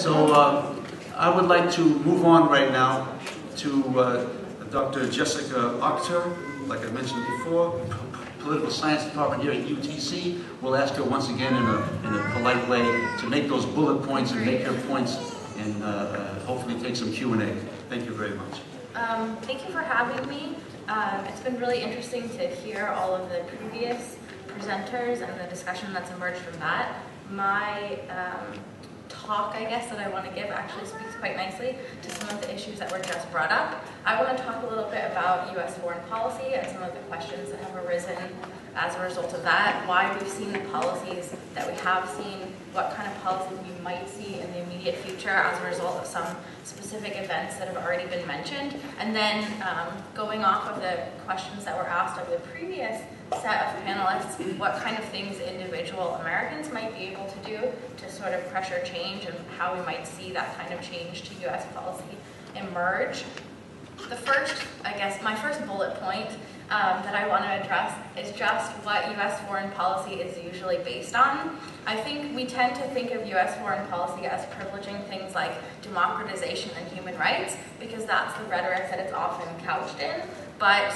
So I would like to move on right now to Dr. Jessica Auchter, like I mentioned before, Political Science Department here at UTC. We'll ask her once again in a polite way to make those bullet points and make her points and hopefully take some Q&A. Thank you very much. Thank you for having me. It's been really interesting to hear all of the previous presenters and the discussion that's emerged from that. My talk, I guess, that I want to give actually speaks quite nicely to some of the issues that were just brought up. I want to talk a little bit about U.S. foreign policy and some of the questions that have arisen as a result of that, why we've seen the policies that we have seen, what kind of policies we might see in the immediate future as a result of some specific events that have already been mentioned, and then going off of the questions that were asked of the previous set of panelists, what kind of things individual Americans might be able to do to sort of pressure change and how we might see that kind of change to U.S. policy emerge. The first, I guess, my first bullet point that I want to address is just what U.S. foreign policy is usually based on. I think we tend to think of U.S. foreign policy as privileging things like democratization and human rights because that's the rhetoric that it's often couched in. But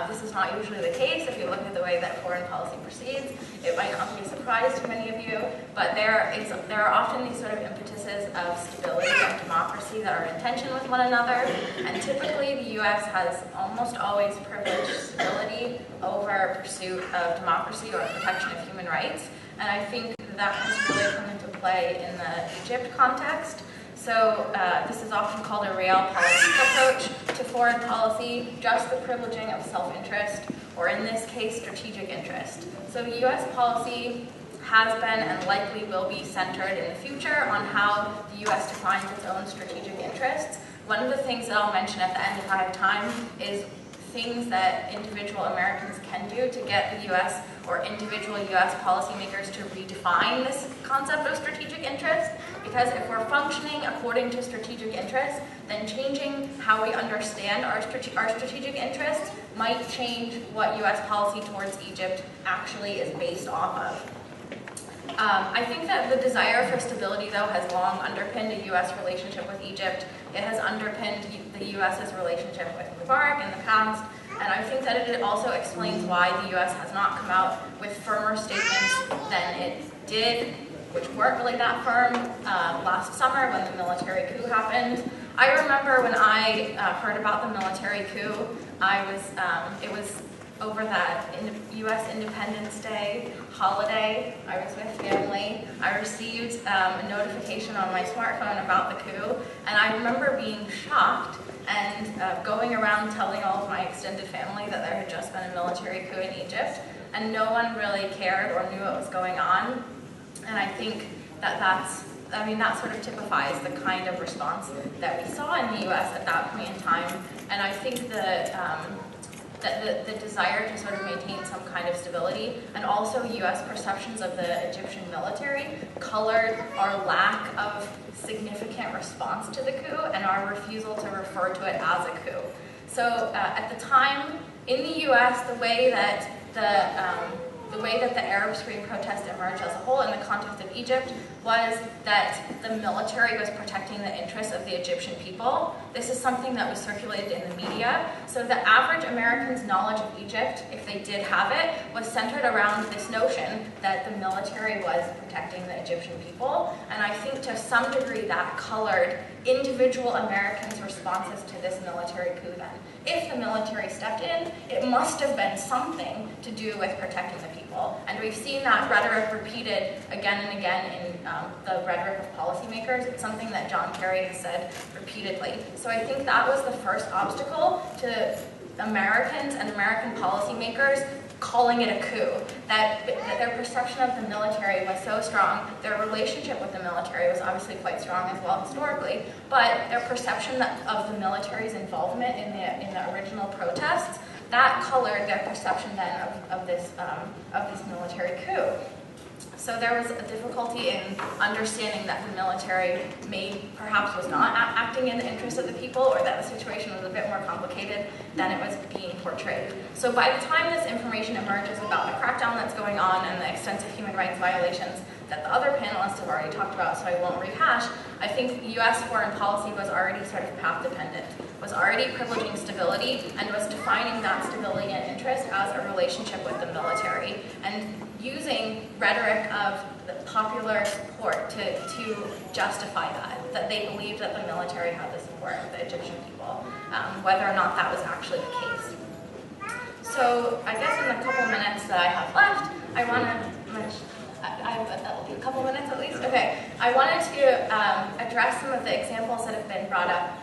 this is not usually the case. If you look at the way that foreign policy proceeds, it might not be a surprise to many of you, but there are often these sort of impetuses of stability and democracy that are in tension with one another, and typically the U.S. has almost always privileged stability over pursuit of democracy or protection of human rights, and I think that has really come into play in the Egypt context. So this is often called a realpolitik approach to foreign policy, just the privileging of self-interest, or in this case, strategic interest. So U.S. policy has been and likely will be centered in the future on how the U.S. defines its own strategic interests. One of the things that I'll mention at the end if I have time is things that individual Americans can do to get the U.S. or individual U.S. policymakers to redefine this concept of strategic interest. Because if we're functioning according to strategic interests, then changing how we understand our strategic interests might change what U.S. policy towards Egypt actually is based off of. I think that the desire for stability, though, has long underpinned a U.S. relationship with Egypt. It has underpinned the U.S.'s relationship with Mubarak in the past, and I think that it also explains why the U.S. has not come out with firmer statements than it did, which weren't really that firm, last summer when the military coup happened. I remember when I heard about the military coup, it was over that U.S. Independence Day holiday. I was with family. I received a notification on my smartphone about the coup, and I remember being shocked and going around telling all of my extended family that there had just been a military coup in Egypt, and no one really cared or knew what was going on. And I think that sort of typifies the kind of response that we saw in the U.S. at that point in time, and I think the desire to sort of maintain some kind of stability and also U.S. perceptions of the Egyptian military colored our lack of significant response to the coup and our refusal to refer to it as a coup. So at the time, in the U.S., the way that the Arab Spring protest emerged as a whole in the context of Egypt was that the military was protecting the interests of the Egyptian people. This is something that was circulated in the media. So the average American's knowledge of Egypt, if they did have it, was centered around this notion that the military was protecting the Egyptian people. And I think to some degree that colored individual Americans' responses to this military coup then. If the military stepped in, it must have been something to do with protecting the people. And we've seen that rhetoric repeated again and again in the rhetoric of policymakers. It's something that John Kerry has said repeatedly. So I think that was the first obstacle to Americans and American policymakers calling it a coup, that their perception of the military was so strong, their relationship with the military was obviously quite strong as well historically, but their perception of the military's involvement in the original protests, that colored their perception then of this military coup. So there was a difficulty in understanding that the military perhaps was not acting in the interest of the people, or that the situation was a bit more complicated than it was being portrayed. So by the time this information emerges about the crackdown that's going on and the extensive human rights violations that the other panelists have already talked about, so I won't rehash, I think U.S. foreign policy was already sort of path-dependent, was already privileging stability, and was defining that stability and interest as a relationship with the military, and using rhetoric of the popular support to justify that they believed that the military had the support of the Egyptian people, whether or not that was actually the case. So I guess in the couple minutes that I have left, I want to, that'll be a couple minutes at least, okay. I wanted to address some of the examples that have been brought up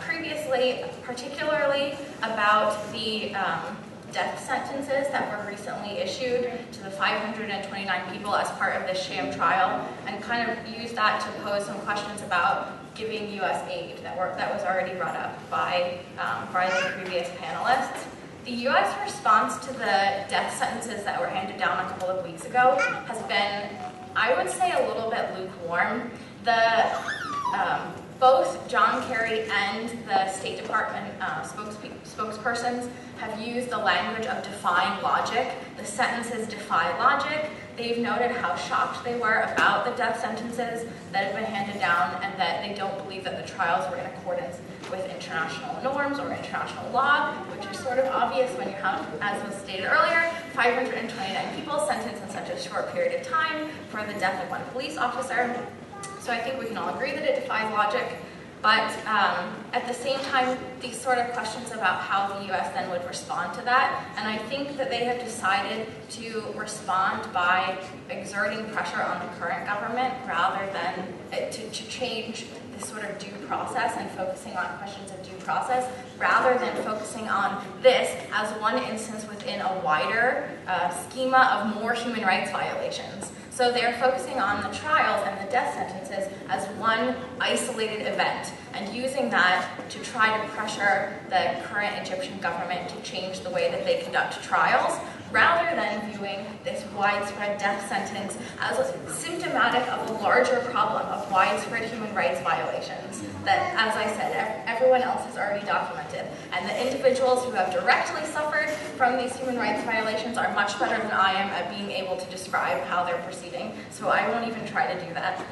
previously, particularly about the death sentences that were recently issued to the 529 people as part of this sham trial, and kind of use that to pose some questions about giving U.S. aid that was already brought up by the previous panelists. The U.S. response to the death sentences that were handed down a couple of weeks ago has been, I would say, a little bit lukewarm. Both John Kerry and the State Department spokespersons have used the language of defying logic. The sentences defy logic. They've noted how shocked they were about the death sentences that have been handed down, and that they don't believe that the trials were in accordance with international norms or international law, which is sort of obvious when you have, as was stated earlier, 529 people sentenced in such a short period of time for the death of one police officer. So I think we can all agree that it defies logic, but at the same time, these sort of questions about how the U.S. then would respond to that, and I think that they have decided to respond by exerting pressure on the current government rather than to change this sort of due process and focusing on questions of due process, rather than focusing on this as one instance within a wider schema of more human rights violations. So they're focusing on the trials and the death sentences as one isolated event, and using that to try to pressure the current Egyptian government to change the way that they conduct trials, rather than viewing this widespread death sentence as symptomatic of a larger problem of widespread human rights violations that, as I said, everyone else has already documented. And the individuals who have directly suffered from these human rights violations are much better than I am at being able to describe how they're proceeding, so I won't even try to do that.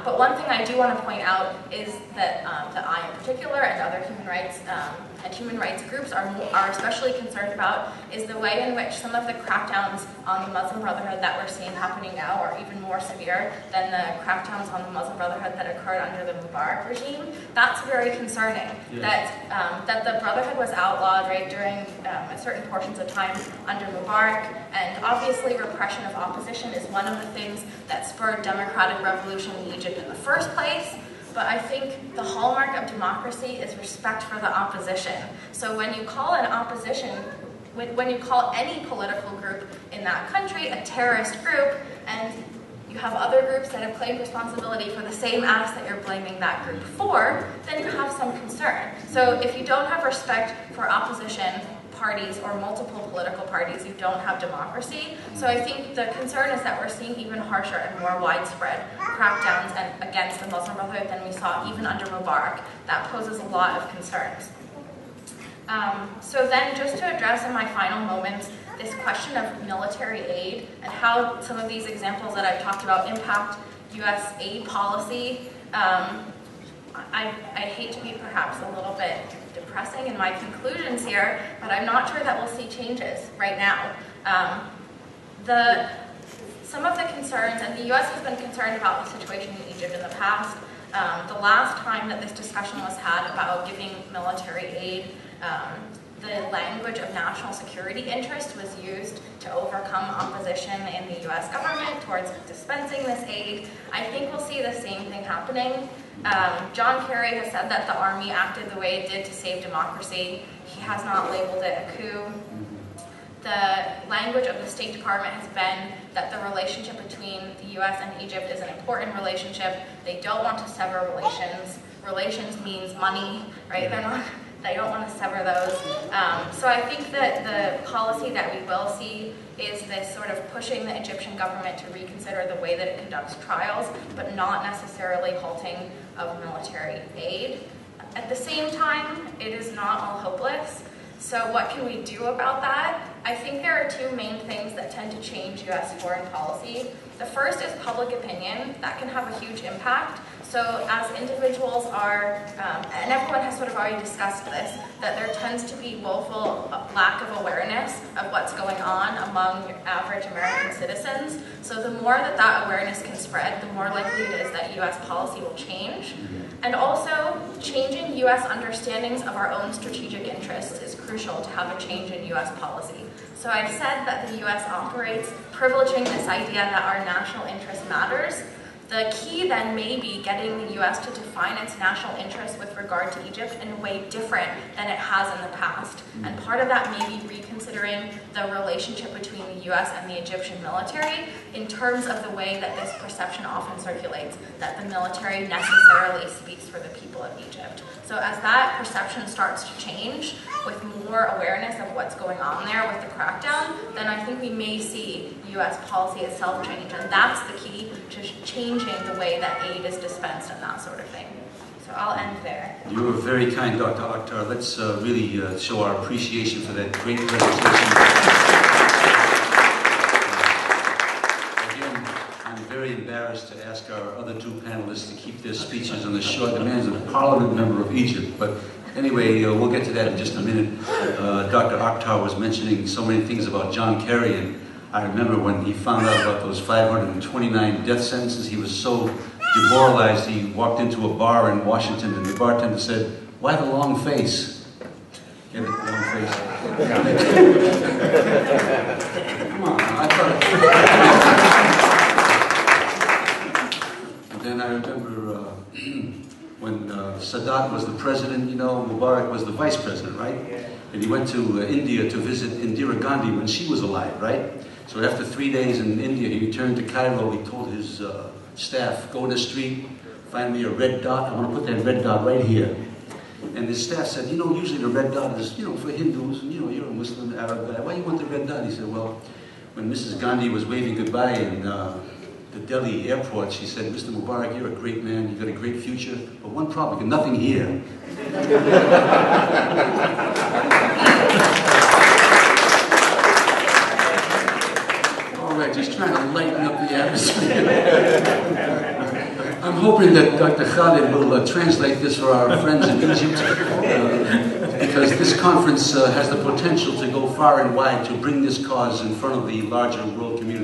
But one thing I do want to point out is that I in particular, and other human rights groups are especially concerned about, is the way in which some of the crackdowns on the Muslim Brotherhood that we're seeing happening now are even more severe than the crackdowns on the Muslim Brotherhood that occurred under the Mubarak regime. That's very concerning. Yes. That the Brotherhood was outlawed right during certain portions of time under Mubarak, and obviously repression of opposition is one of the things that spurred democratic revolution in Egypt in the first place. But I think the hallmark of democracy is respect for the opposition. So when you call an opposition, when you call any political group in that country a terrorist group, and you have other groups that have claimed responsibility for the same acts that you're blaming that group for, then you have some concern. So if you don't have respect for opposition parties or multiple political parties, you don't have democracy. So I think the concern is that we're seeing even harsher and more widespread crackdowns against the Muslim Brotherhood than we saw even under Mubarak. That poses a lot of concerns. So then, just to address in my final moments this question of military aid and how some of these examples that I've talked about impact U.S. aid policy, I hate to be perhaps a little bit depressing in my conclusions here, but I'm not sure that we'll see changes right now. Some of the concerns, and the U.S. has been concerned about the situation in Egypt in the past. The last time that this discussion was had about giving military aid, the language of national security interest was used to overcome opposition in the U.S. government towards dispensing this aid. I think we'll see the same thing happening. John Kerry has said that the army acted the way it did to save democracy. He has not labeled it a coup. The language of the State Department has been that the relationship between the U.S. and Egypt is an important relationship. They don't want to sever relations. Relations means money, right? They don't want to sever those. So I think that the policy that we will see is this sort of pushing the Egyptian government to reconsider the way that it conducts trials, but not necessarily halting of military aid. At the same time, it is not all hopeless. So what can we do about that? I think there are two main things that tend to change U.S. foreign policy. The first is public opinion. That can have a huge impact. So as individuals are, and everyone has sort of already discussed this, that there tends to be woeful lack of awareness of what's going on among average American citizens. So the more that that awareness can spread, the more likely it is that U.S. policy will change. And also, changing U.S. understandings of our own strategic interests is crucial to have a change in U.S. policy. So I've said that the U.S. operates privileging this idea that our national interest matters. The key then may be getting the U.S. to define its national interest with regard to Egypt in a way different than it has in the past. And part of that may be reconsidering the relationship between the U.S. and the Egyptian military in terms of the way that this perception often circulates, that the military necessarily speaks for the people of Egypt. So as that perception starts to change, with more awareness of what's going on there with the crackdown, then I think we may see U.S. policy itself change. And that's the key to changing the way that aid is dispensed and that sort of thing. So I'll end there. You were very kind, Dr. Auchter. Let's really show our appreciation for that great presentation. Again, I'm very embarrassed to ask our other two panelists to keep their speeches on the short demands of the Parliament member of Egypt, but anyway, we'll get to that in just a minute. Dr. Auchter was mentioning so many things about John Kerry, and I remember when he found out about those 529 death sentences, he was so demoralized. He walked into a bar in Washington, and the bartender said, "Why the long face?" Get it, long face. Come on, I thought. And then I remember when Sadat was the president, you know, Mubarak was the vice president, right? And he went to India to visit Indira Gandhi when she was alive, right? So after 3 days in India, he returned to Cairo. He told his staff, go in the street, find me a red dot. I want to put that red dot right here. And his staff said, you know, usually the red dot is, you know, for Hindus, and you know, you're a Muslim, Arab guy. Why do you want the red dot? He said, well, when Mrs. Gandhi was waving goodbye in the Delhi airport, she said, Mr. Mubarak, you're a great man, you've got a great future, but one problem, you've got nothing here. All right, just trying to lighten up the atmosphere. I'm hoping that Dr. Khalid will translate this for our friends in Egypt, because this conference has the potential to go far and wide to bring this cause in front of the larger world community.